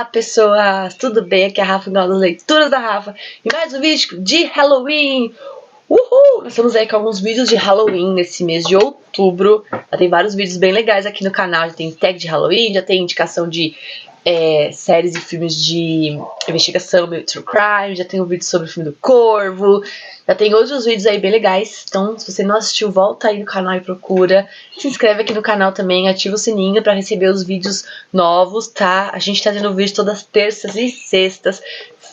Olá pessoas, tudo bem? Aqui é a Rafa, das leituras da Rafa e mais um vídeo de Halloween. Uhul! Nós estamos aí com alguns vídeos de Halloween nesse mês de outubro. Já tem vários vídeos bem legais aqui no canal, já tem tag de Halloween, já tem indicação de séries e filmes de investigação, meio true crime, já tem um vídeo sobre o filme do Corvo, já tem outros vídeos aí bem legais. Então, se você não assistiu, volta aí no canal e procura. Se inscreve aqui no canal também, ativa o sininho para receber os vídeos novos, tá? A gente tá tendo vídeo todas as terças e sextas.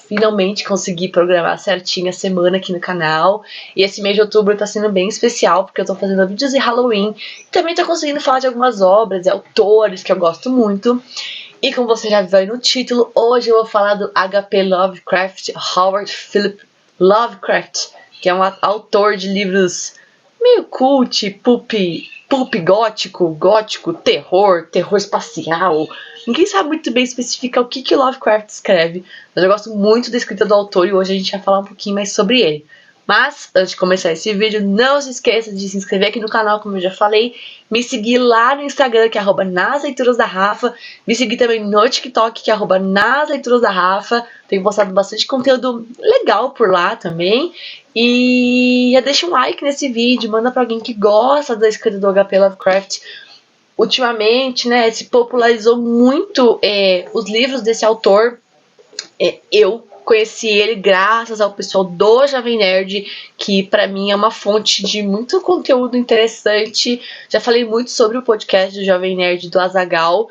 Finalmente consegui programar certinho a semana aqui no canal. E esse mês de outubro tá sendo bem especial, porque eu tô fazendo vídeos de Halloween. E também tô conseguindo falar de algumas obras e autores que eu gosto muito. E como você já viu aí no título, hoje eu vou falar do H.P. Lovecraft, Howard Philip Lovecraft, que é um autor de livros meio cult, pulp gótico, terror espacial. Ninguém sabe muito bem especificar o que Lovecraft escreve, mas eu gosto muito da escrita do autor e hoje a gente vai falar um pouquinho mais sobre ele. Mas, antes de começar esse vídeo, não se esqueça de se inscrever aqui no canal, como eu já falei. Me seguir lá no Instagram, que é @nasleituras_da_Rafa. Me seguir também no TikTok, que é @nasleituras_da_Rafa. Tenho postado bastante conteúdo legal por lá também. E já deixa um like nesse vídeo, manda pra alguém que gosta da escrita do H.P. Lovecraft. Ultimamente, né, se popularizou muito os livros desse autor. Eu conheci ele graças ao pessoal do Jovem Nerd, que pra mim é uma fonte de muito conteúdo interessante. Já falei muito sobre o podcast do Jovem Nerd do Azaghal.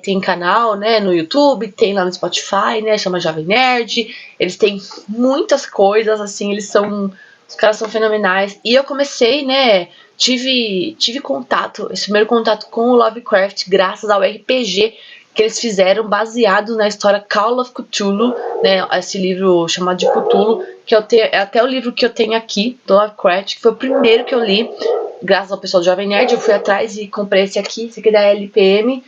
Tem canal, né, no YouTube, tem lá no Spotify, né, chama Jovem Nerd. Eles têm muitas coisas, assim, os caras são fenomenais. E eu comecei, né, tive contato, esse primeiro contato com o Lovecraft graças ao RPG que eles fizeram baseado na história Call of Cthulhu, né, esse livro chamado de Cthulhu, que é até o livro que eu tenho aqui, do Lovecraft, que foi o primeiro que eu li, graças ao pessoal do Jovem Nerd. Eu fui atrás e comprei esse aqui da LPM,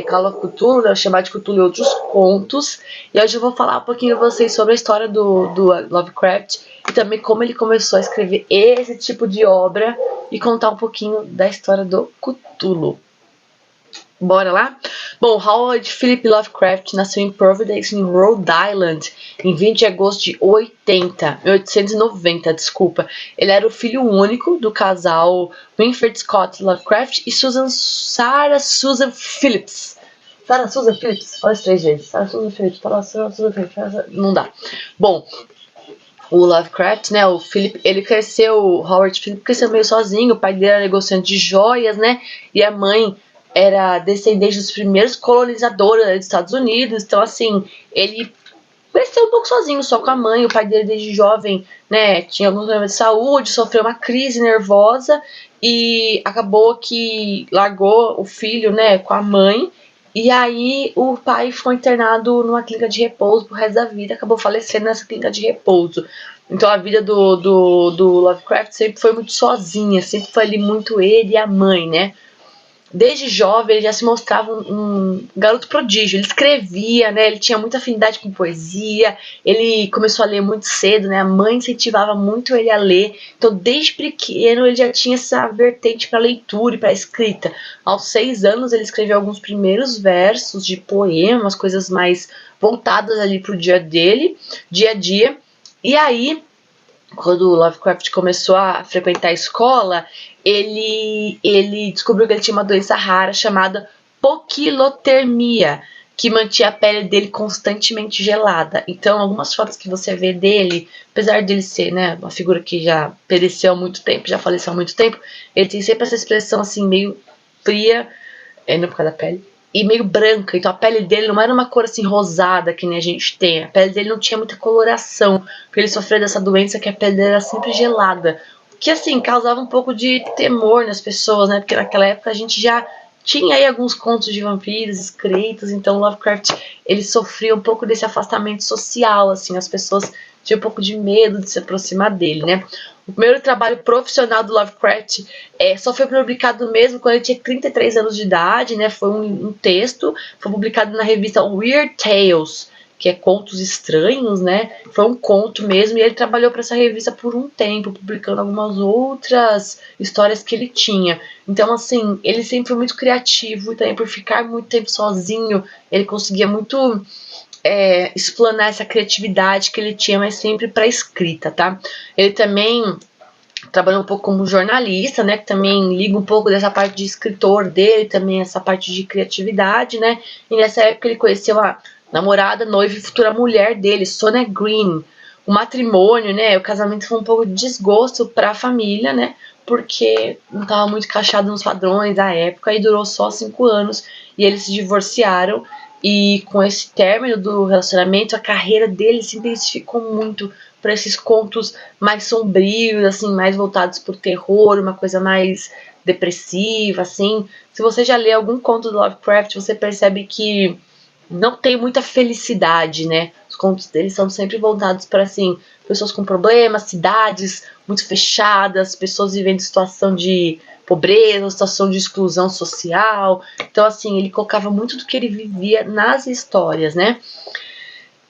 Call of Cthulhu, né, chamado de Cthulhu e Outros Contos. E hoje eu vou falar um pouquinho pra vocês sobre a história do Lovecraft e também como ele começou a escrever esse tipo de obra e contar um pouquinho da história do Cthulhu. Bora lá? Bom, Howard Philip Lovecraft nasceu em Providence, em Rhode Island, em 20 de agosto de 1890, desculpa. Ele era o filho único do casal Winfred Scott Lovecraft e Sarah Susan Phillips. Sarah Susan Phillips, olha os três vezes. Sarah Susan Phillips, não dá. Bom, o Lovecraft, né, o Howard Philip cresceu meio sozinho. O pai dele era negociante de joias, né, e a mãe era descendente dos primeiros colonizadores dos Estados Unidos. Então, assim, ele cresceu um pouco sozinho, só com a mãe. O pai dele, desde jovem, né, tinha alguns problemas de saúde, sofreu uma crise nervosa e acabou que largou o filho, né, com a mãe. E aí o pai ficou internado numa clínica de repouso pro resto da vida, acabou falecendo nessa clínica de repouso. Então a vida do Lovecraft sempre foi muito sozinha, sempre foi ali muito ele e a mãe, né. Desde jovem ele já se mostrava um garoto prodígio. Ele escrevia, né? Ele tinha muita afinidade com poesia. Ele começou a ler muito cedo, né? A mãe incentivava muito ele a ler. Então, desde pequeno, ele já tinha essa vertente para leitura e para escrita. Aos 6 anos, ele escreveu alguns primeiros versos de poemas, coisas mais voltadas ali pro dia a dia. E aí, quando o Lovecraft começou a frequentar a escola, ele descobriu que ele tinha uma doença rara chamada poquilotermia, que mantinha a pele dele constantemente gelada. Então, algumas fotos que você vê dele, apesar dele ser, né, uma figura que já pereceu há muito tempo, já faleceu há muito tempo, ele tem sempre essa expressão assim, meio fria, não por causa da pele, e meio branca. Então a pele dele não era uma cor assim rosada que nem a gente tem. A pele dele não tinha muita coloração, porque ele sofreu dessa doença que a pele dele era sempre gelada, que assim causava um pouco de temor nas pessoas, né? Porque naquela época a gente já tinha aí alguns contos de vampiros escritos. Então Lovecraft, ele sofria um pouco desse afastamento social, assim, as pessoas tinham um pouco de medo de se aproximar dele, né? O primeiro trabalho profissional do Lovecraft só foi publicado mesmo quando ele tinha 33 anos de idade, né? Foi um texto, foi publicado na revista Weird Tales, que é Contos Estranhos, né? Foi um conto mesmo, e ele trabalhou para essa revista por um tempo, publicando algumas outras histórias que ele tinha. Então, assim, ele sempre foi muito criativo, e também por ficar muito tempo sozinho, ele conseguia muito explanar essa criatividade que ele tinha, mas sempre para escrita, tá? Ele também trabalhou um pouco como jornalista, né, que também liga um pouco dessa parte de escritor dele, também essa parte de criatividade, né, e nessa época ele conheceu a namorada, noiva e futura mulher dele, Sonia Green. O matrimônio, né, o casamento foi um pouco de desgosto para a família, né, porque não estava muito encaixado nos padrões da época e durou só 5 anos e eles se divorciaram. E com esse término do relacionamento, a carreira dele se intensificou muito para esses contos mais sombrios, assim, mais voltados para o terror, uma coisa mais depressiva, assim. Se você já lê algum conto do Lovecraft, você percebe que não tem muita felicidade, né? Os contos dele são sempre voltados para, assim, pessoas com problemas, cidades muito fechadas, pessoas vivendo em situação de pobreza, situação de exclusão social. Então, assim, ele colocava muito do que ele vivia nas histórias, né?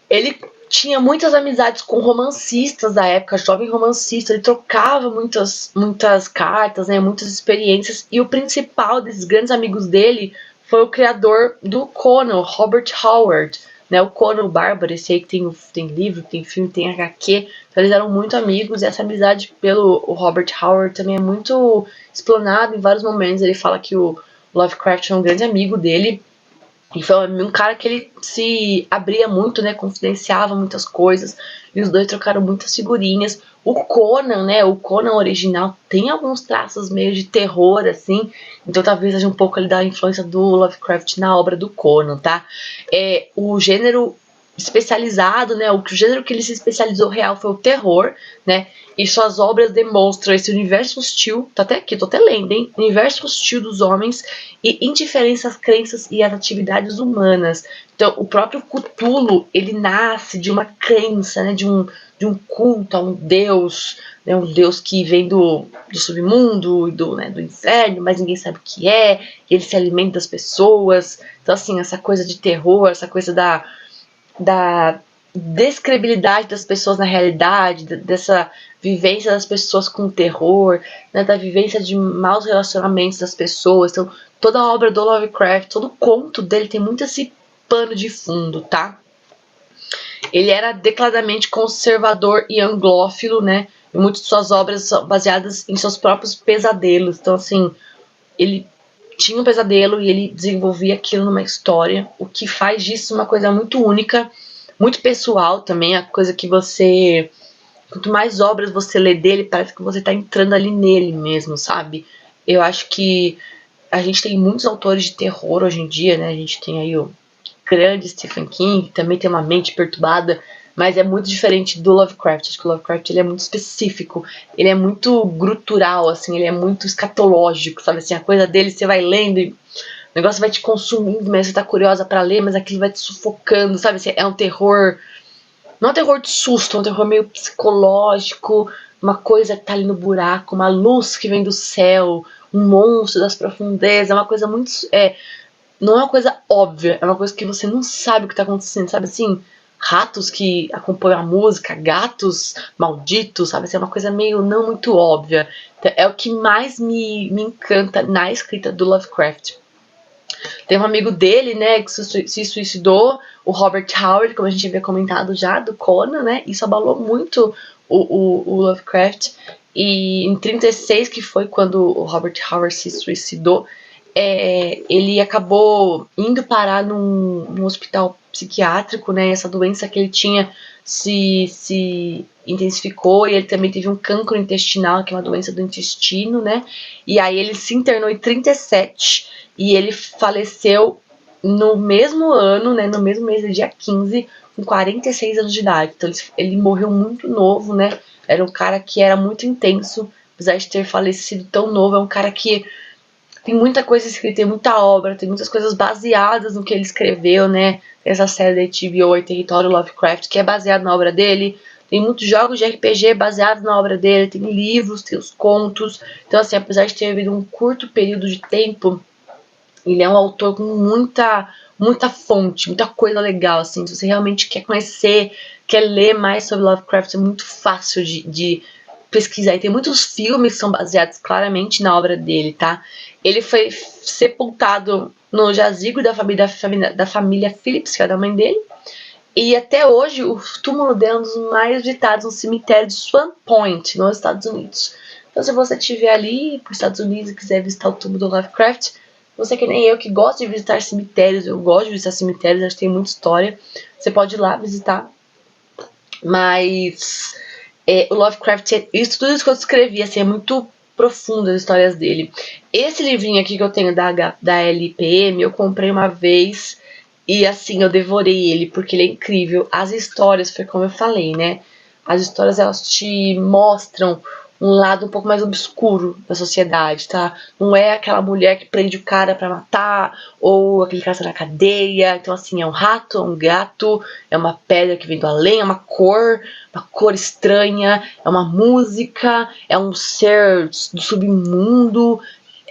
Ele tinha muitas amizades com romancistas da época, jovem romancista, ele trocava muitas cartas, né, muitas experiências, e o principal desses grandes amigos dele foi o criador do Conan, Robert Howard, né, o Conan o Bárbaro, esse aí que tem livro, tem filme, tem HQ, então eles eram muito amigos, e essa amizade pelo Robert Howard também é muito explanada em vários momentos. Ele fala que o Lovecraft é um grande amigo dele, e foi um cara que ele se abria muito, né, confidenciava muitas coisas, e os dois trocaram muitas figurinhas. O Conan, né, o Conan original tem alguns traços meio de terror, assim, então talvez seja um pouco ali da influência do Lovecraft na obra do Conan, tá? O gênero especializado, né, o gênero que ele se especializou real foi o terror, né, e suas obras demonstram esse universo hostil, tá até aqui, tô até lendo, hein, universo hostil dos homens e indiferença às crenças e às atividades humanas. Então, o próprio Cthulhu, ele nasce de uma crença, né, de um culto a um deus, né, um deus que vem do submundo, do inferno, mas ninguém sabe o que é, e ele se alimenta das pessoas. Então, assim, essa coisa de terror, essa coisa da descredibilidade das pessoas na realidade, dessa vivência das pessoas com terror, né, da vivência de maus relacionamentos das pessoas. Então, toda a obra do Lovecraft, todo o conto dele tem muito esse pano de fundo, tá? Ele era declaradamente conservador e anglófilo, né? E muitas de suas obras são baseadas em seus próprios pesadelos. Então, assim, ele tinha um pesadelo e ele desenvolvia aquilo numa história, o que faz disso uma coisa muito única, muito pessoal também, a coisa que você... Quanto mais obras você lê dele, parece que você tá entrando ali nele mesmo, sabe? Eu acho que a gente tem muitos autores de terror hoje em dia, né? A gente tem aí o grande Stephen King, que também tem uma mente perturbada, mas é muito diferente do Lovecraft. Acho que o Lovecraft ele é muito específico, ele é muito grutural, assim, ele é muito escatológico, sabe? Assim, a coisa dele você vai lendo e o negócio vai te consumindo, mas você tá curiosa pra ler, mas aquilo vai te sufocando, sabe? Assim, é um terror... Não é um terror de susto, é um terror meio psicológico, uma coisa que tá ali no buraco, uma luz que vem do céu, um monstro das profundezas, é uma coisa muito... não é uma coisa óbvia, é uma coisa que você não sabe o que tá acontecendo, sabe assim? Ratos que acompanham a música, gatos malditos, sabe assim? É uma coisa meio não muito óbvia. É o que mais me encanta na escrita do Lovecraft. Tem um amigo dele, né, que se suicidou, o Robert Howard, como a gente havia comentado já, do Conan, né? Isso abalou muito o Lovecraft. E em 36, que foi quando o Robert Howard se suicidou, ele acabou indo parar num hospital psiquiátrico, né? Essa doença que ele tinha se intensificou, e ele também teve um cancro intestinal, que é uma doença do intestino, né? E aí ele se internou em 37 e ele faleceu no mesmo ano, né? No mesmo mês, dia 15, com 46 anos de idade. Então ele morreu muito novo, né? Era um cara que era muito intenso, apesar de ter falecido tão novo. É um cara que tem muita coisa escrita, tem muita obra, tem muitas coisas baseadas no que ele escreveu, né? Essa série da HBO, Território Lovecraft, que é baseada na obra dele. Tem muitos jogos de RPG baseados na obra dele, tem livros, tem os contos. Então, assim, apesar de ter havido um curto período de tempo Ele é um autor com muita fonte, muita coisa legal, assim. Se você realmente quer conhecer, quer ler mais sobre Lovecraft, é muito fácil de pesquisar. E tem muitos filmes que são baseados claramente na obra dele, tá? Ele foi sepultado no jazigo da família Phillips, que era a mãe dele. E até hoje o túmulo dele é um dos mais visitados no cemitério de Swan Point, nos Estados Unidos. Então, se você estiver ali para os Estados Unidos e quiser visitar o túmulo do Lovecraft, você que nem eu, que gosta de visitar cemitérios, eu gosto de visitar cemitérios, acho que tem muita história, você pode ir lá visitar. Mas o Lovecraft, tudo isso que eu escrevi, assim, é muito profundo as histórias dele. Esse livrinho aqui que eu tenho da LPM, eu comprei uma vez e assim, eu devorei ele porque ele é incrível. As histórias, foi como eu falei, né? As histórias, elas te mostram um lado um pouco mais obscuro da sociedade, tá? Não é aquela mulher que prende o cara pra matar, ou aquele cara tá na cadeia. Então, assim, é um rato, é um gato, é uma pedra que vem do além, é uma cor estranha, é uma música, é um ser do submundo.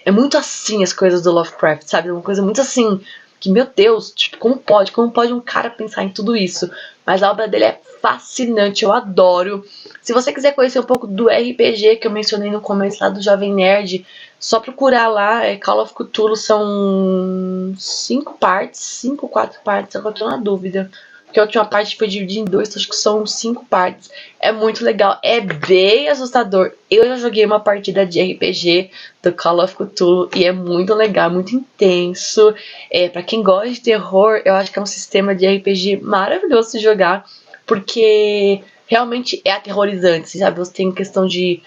É muito assim as coisas do Lovecraft, sabe? É uma coisa muito assim, que, meu Deus, tipo, como pode um cara pensar em tudo isso? Mas a obra dele é fascinante, eu adoro. Se você quiser conhecer um pouco do RPG que eu mencionei no começo lá do Jovem Nerd, só procurar lá, Call of Cthulhu, são 5 partes, 4 partes, agora eu tô na dúvida. Porque a última parte foi dividida em 2, acho que são 5 partes. É muito legal, é bem assustador. Eu já joguei uma partida de RPG do Call of Cthulhu e é muito legal, muito intenso. Pra quem gosta de terror, eu acho que é um sistema de RPG maravilhoso de jogar, porque realmente é aterrorizante, sabe? Você tem questão de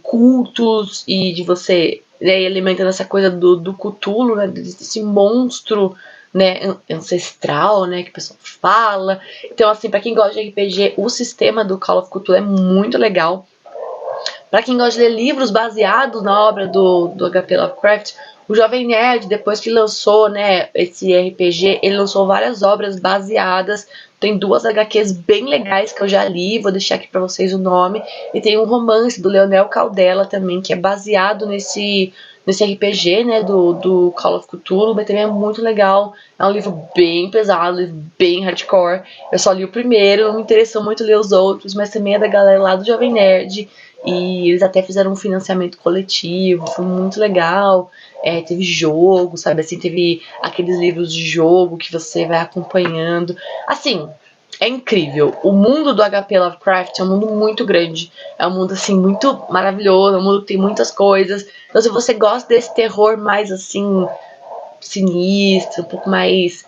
cultos e de você, né, alimentando essa coisa do Cthulhu, né, desse monstro, né, ancestral, né, que o pessoal fala. Então, assim, pra quem gosta de RPG, o sistema do Call of Cthulhu é muito legal. Pra quem gosta de ler livros baseados na obra do H.P. Lovecraft, o Jovem Nerd, depois que lançou, né, esse RPG, ele lançou várias obras baseadas. Tem 2 HQs bem legais que eu já li, vou deixar aqui pra vocês o nome. E tem um romance do Leonel Caldela também, que é baseado nesse RPG, né, do Call of Cthulhu, mas também é muito legal. É um livro bem pesado, um livro bem hardcore. Eu só li o primeiro, não me interessou muito ler os outros, mas também é da galera lá do Jovem Nerd. E eles até fizeram um financiamento coletivo, foi muito legal. Teve jogo, sabe? Assim, teve aqueles livros de jogo que você vai acompanhando. Assim, é incrível. O mundo do H.P. Lovecraft é um mundo muito grande. É um mundo, assim, muito maravilhoso. É um mundo que tem muitas coisas. Então, se você gosta desse terror mais, assim, sinistro, um pouco mais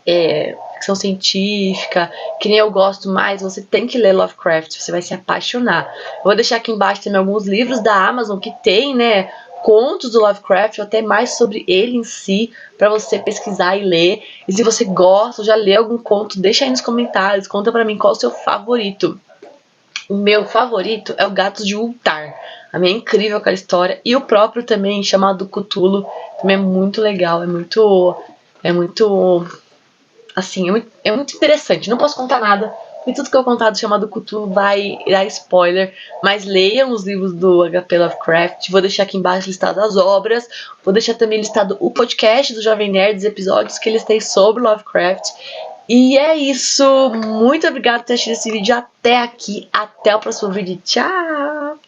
ficção científica, que nem eu gosto mais, você tem que ler Lovecraft, você vai se apaixonar. Eu vou deixar aqui embaixo também alguns livros da Amazon que tem, né, contos do Lovecraft, ou até mais sobre ele em si, para você pesquisar e ler. E se você gosta ou já leu algum conto, deixa aí nos comentários, conta pra mim qual é o seu favorito. O meu favorito é o Gatos de Ultar. A minha é incrível aquela história. E o próprio também, chamado Cthulhu, também é muito legal. É muito assim, é muito interessante. Não posso contar nada, e tudo que eu contar do chamado Cthulhu vai dar spoiler. Mas leiam os livros do H.P. Lovecraft. Vou deixar aqui embaixo listado as obras. Vou deixar também listado o podcast do Jovem Nerd, os episódios que eles têm sobre Lovecraft. E é isso. Muito obrigada por ter assistido esse vídeo até aqui. Até o próximo vídeo. Tchau!